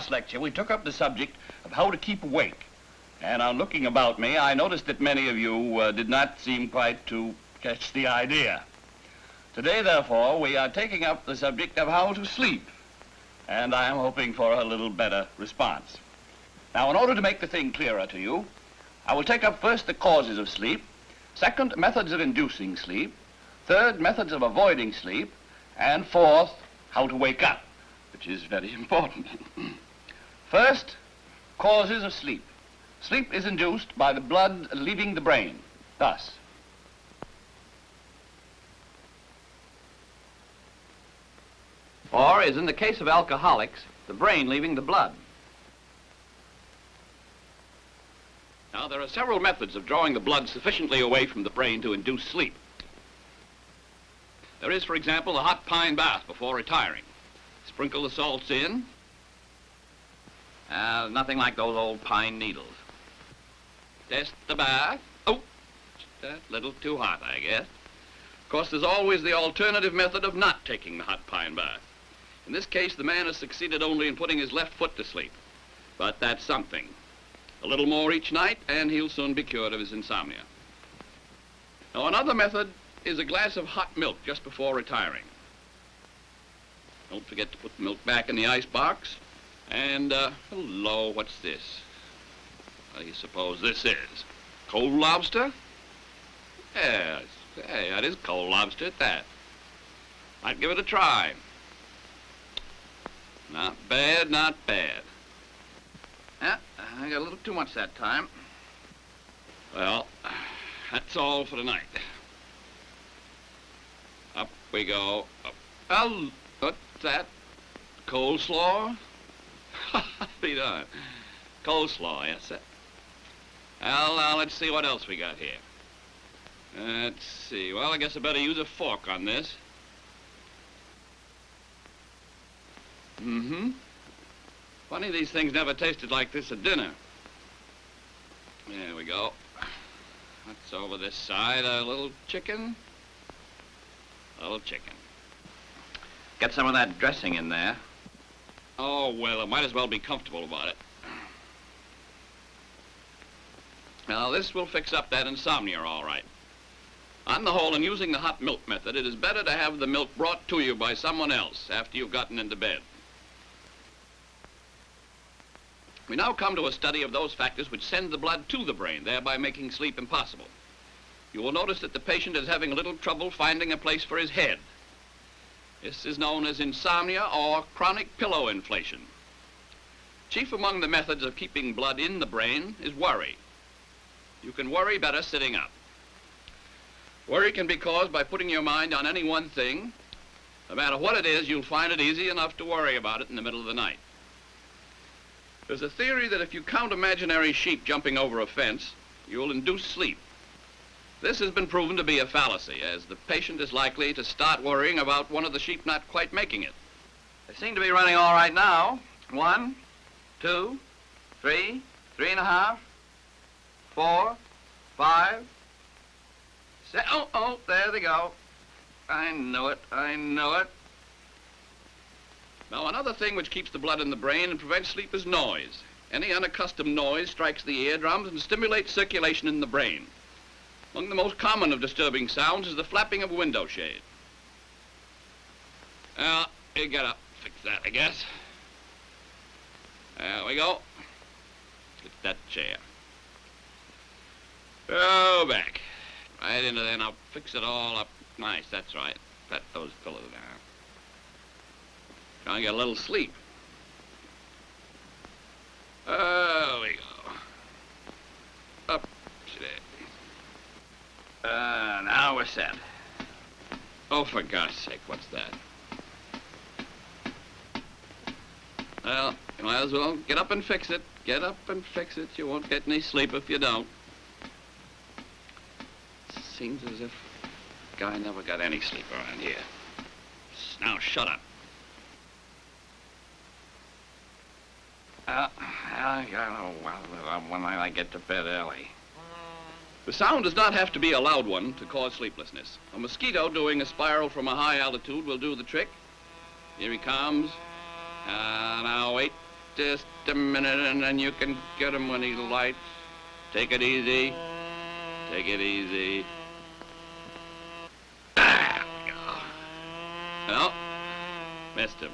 last lecture, we took up the subject of how to keep awake. And on looking about me, I noticed that many of you did not seem quite to catch the idea. Today, therefore, we are taking up the subject of how to sleep. And I am hoping for a little better response. Now, in order to make the thing clearer to you, I will take up first the causes of sleep, second, methods of inducing sleep, third, methods of avoiding sleep, and fourth, how to wake up, which is very important. First, causes of sleep. Sleep is induced by the blood leaving the brain, thus. Or, as in the case of alcoholics, the brain leaving the blood. Now, there are several methods of drawing the blood sufficiently away from the brain to induce sleep. There is, for example, a hot pine bath before retiring. Sprinkle the salts in. Nothing like those old pine needles. Test the bath. Oh, that's a little too hot, I guess. Of course, there's always the alternative method of not taking the hot pine bath. In this case, the man has succeeded only in putting his left foot to sleep. But that's something. A little more each night, and he'll soon be cured of his insomnia. Now, another method is a glass of hot milk just before retiring. Don't forget to put the milk back in the ice box. And, hello, what's this? What do you suppose this is? Cold lobster? Yes, hey, that is cold lobster at that. I'd give it a try. Not bad, not bad. Yeah, I got a little too much that time. Well, that's all for tonight. Up we go. Up. Oh, what's that? Coleslaw? Be done. Coleslaw, yes, sir. Well, now, let's see what else we got here. Let's see. Well, I guess I better use a fork on this. Mm-hmm. Funny these things never tasted like this at dinner. There we go. That's over this side. A little chicken. A little chicken. Get some of that dressing in there. Oh, well, I might as well be comfortable about it. Now, this will fix up that insomnia all right. On the whole, in using the hot milk method, it is better to have the milk brought to you by someone else after you've gotten into bed. We now come to a study of those factors which send the blood to the brain, thereby making sleep impossible. You will notice that the patient is having a little trouble finding a place for his head. This is known as insomnia or chronic pillow inflation. Chief among the methods of keeping blood in the brain is worry. You can worry better sitting up. Worry can be caused by putting your mind on any one thing. No matter what it is, you'll find it easy enough to worry about it in the middle of the night. There's a theory that if you count imaginary sheep jumping over a fence, you'll induce sleep. This has been proven to be a fallacy, as the patient is likely to start worrying about one of the sheep not quite making it. They seem to be running all right now. 1, 2, 3, 3.5, 4, 5, 6. Oh, there they go. I know it, I know it. Now, another thing which keeps the blood in the brain and prevents sleep is noise. Any unaccustomed noise strikes the eardrums and stimulates circulation in the brain. Among the most common of disturbing sounds is the flapping of a window shade. Well, you gotta fix that, I guess. There we go. Get that chair. Go back. Right into there, now fix it all up nice, that's right. Set those pillows down. Try and get a little sleep. There we go. Up today. Now we're set. Oh, for God's sake, what's that? Well, you might as well get up and fix it. Get up and fix it. You won't get any sleep if you don't. Seems as if the guy never got any sleep around here. Now, shut up. When I get to bed early. The sound does not have to be a loud one to cause sleeplessness. A mosquito doing a spiral from a high altitude will do the trick. Here he comes. Now wait. Just a minute, and then you can get him when he lights. Take it easy. Take it easy. There we go. Well, missed him.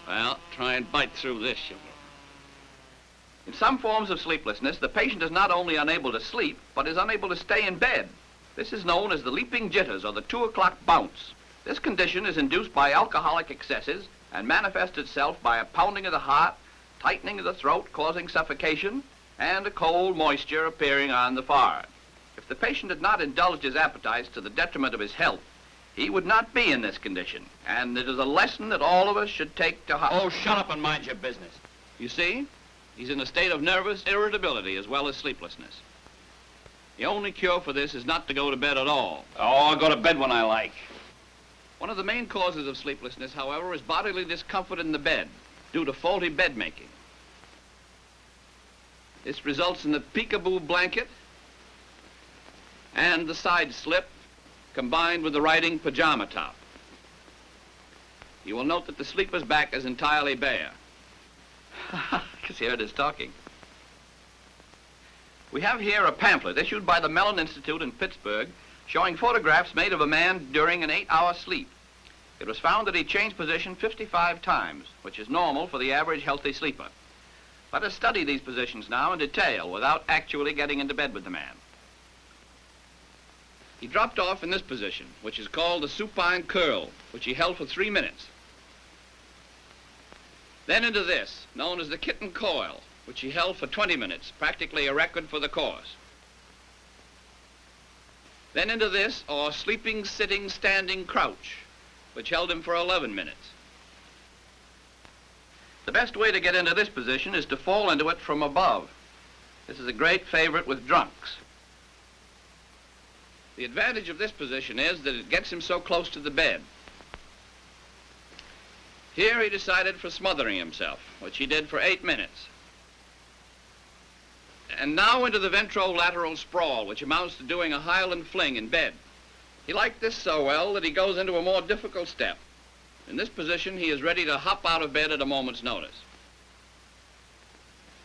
Well, try and bite through this, you know. In some forms of sleeplessness, the patient is not only unable to sleep, but is unable to stay in bed. This is known as the leaping jitters, or the 2 o'clock bounce. This condition is induced by alcoholic excesses and manifests itself by a pounding of the heart, tightening of the throat, causing suffocation, and a cold moisture appearing on the forehead. If the patient had not indulged his appetites to the detriment of his health, he would not be in this condition, and it is a lesson that all of us should take to heart. Oh, shut up and mind your business. You see, he's in a state of nervous irritability as well as sleeplessness. The only cure for this is not to go to bed at all. Oh, I'll go to bed when I like. One of the main causes of sleeplessness, however, is bodily discomfort in the bed due to faulty bed making. This results in the peekaboo blanket and the side slip combined with the riding pajama top. You will note that the sleeper's back is entirely bare. Because here it is talking. We have here a pamphlet issued by the Mellon Institute in Pittsburgh showing photographs made of a man during an 8-hour sleep. It was found that he changed position 55 times, which is normal for the average healthy sleeper. Let us study these positions now in detail without actually getting into bed with the man. He dropped off in this position, which is called the supine curl, which he held for 3 minutes. Then into this, known as the kitten coil, which he held for 20 minutes, practically a record for the course. Then into this, or sleeping, sitting, standing crouch, which held him for 11 minutes. The best way to get into this position is to fall into it from above. This is a great favorite with drunks. The advantage of this position is that it gets him so close to the bed. Here he decided for smothering himself, which he did for 8 minutes. And now into the ventrolateral sprawl, which amounts to doing a Highland fling in bed. He liked this so well that he goes into a more difficult step. In this position, he is ready to hop out of bed at a moment's notice.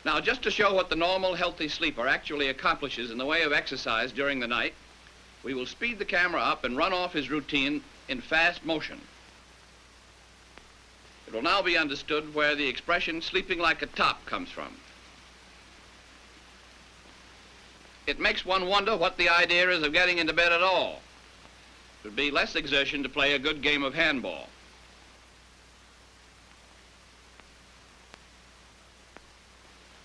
Now, just to show what the normal, healthy sleeper actually accomplishes in the way of exercise during the night, we will speed the camera up and run off his routine in fast motion. It will now be understood where the expression sleeping like a top comes from. It makes one wonder what the idea is of getting into bed at all. It would be less exertion to play a good game of handball.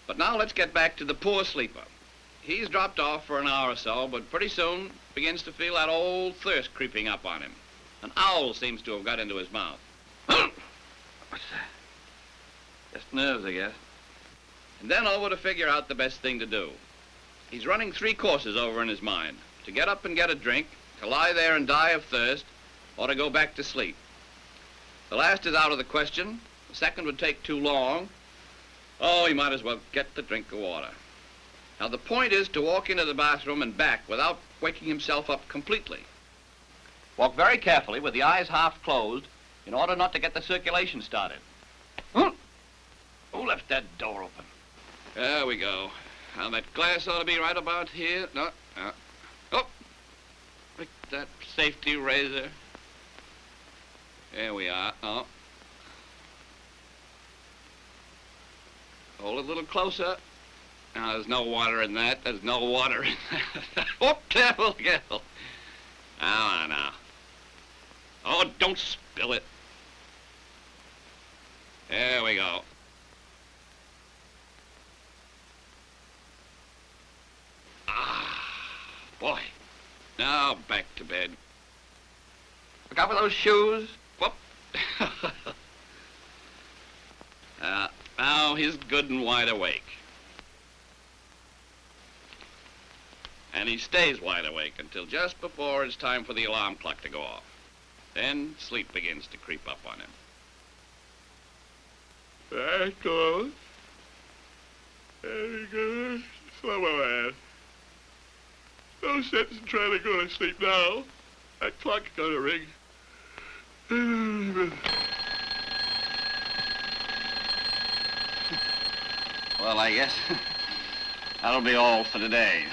But now let's get back to the poor sleeper. He's dropped off for an hour or so, but pretty soon begins to feel that old thirst creeping up on him. An owl seems to have got into his mouth. What's that? Just nerves, I guess. And then over to figure out the best thing to do. He's running 3 courses over in his mind. To get up and get a drink, to lie there and die of thirst, or to go back to sleep. The last is out of the question. The second would take too long. Oh, he might as well get the drink of water. Now, the point is to walk into the bathroom and back without waking himself up completely. Walk very carefully with the eyes half closed in order not to get the circulation started. Who left that door open? There we go. Now, that glass ought to be right about here. No, oh, pick that safety razor. There we are. Oh. Hold it a little closer. Now, there's no water in that. There's no water in that. Oh, careful, careful. Now. Oh, don't spill it. There we go. Boy. Now, back to bed. Look out for those shoes. Whoop. Now he's good and wide awake. And he stays wide awake until just before it's time for the alarm clock to go off. Then sleep begins to creep up on him. There it goes. There it goes. Slow man. No sense in trying to go to sleep now. That clock's gonna ring. Well, I guess that'll be all for today.